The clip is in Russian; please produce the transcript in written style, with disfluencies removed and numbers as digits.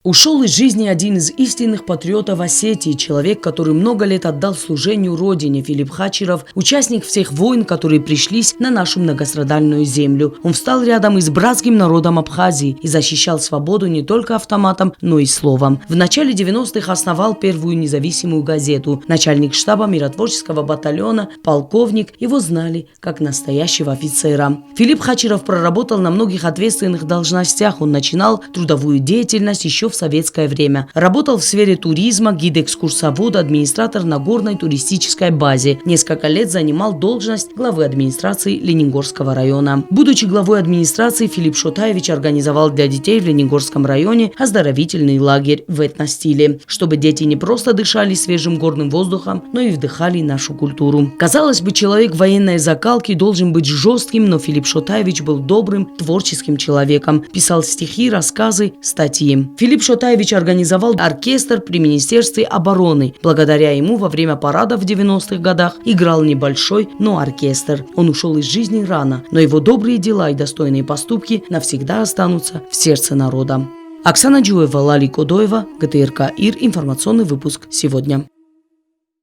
Ушел из жизни один из истинных патриотов Осетии, человек, который много лет отдал служению родине, Филипп Хачиров, участник всех войн, которые пришлись на нашу многострадальную землю. Он встал рядом и с братским народом Абхазии и защищал свободу не только автоматом, но и словом. В начале 90-х основал первую независимую газету. Начальник штаба миротворческого батальона, полковник, его знали как настоящего офицера. Филипп Хачиров проработал на многих ответственных должностях. Он начинал трудовую деятельность еще в советское время. Работал в сфере туризма, гид-экскурсовод, администратор на горной туристической базе. Несколько лет занимал должность главы администрации Лениногорского района. Будучи главой администрации, Филипп Шотаевич организовал для детей в Лениногорском районе оздоровительный лагерь в этностиле, чтобы дети не просто дышали свежим горным воздухом, но и вдыхали нашу культуру. Казалось бы, человек военной закалки должен быть жестким, но Филипп Шотаевич был добрым, творческим человеком. Писал стихи, рассказы, статьи. Филипп Шотаевич организовал оркестр при Министерстве обороны. Благодаря ему во время парада в 90-х годах играл небольшой, но оркестр. Он ушел из жизни рано, но его добрые дела и достойные поступки навсегда останутся в сердце народа. Оксана Джуева, Лали Кодоева, ГТРК ИР, информационный выпуск сегодня.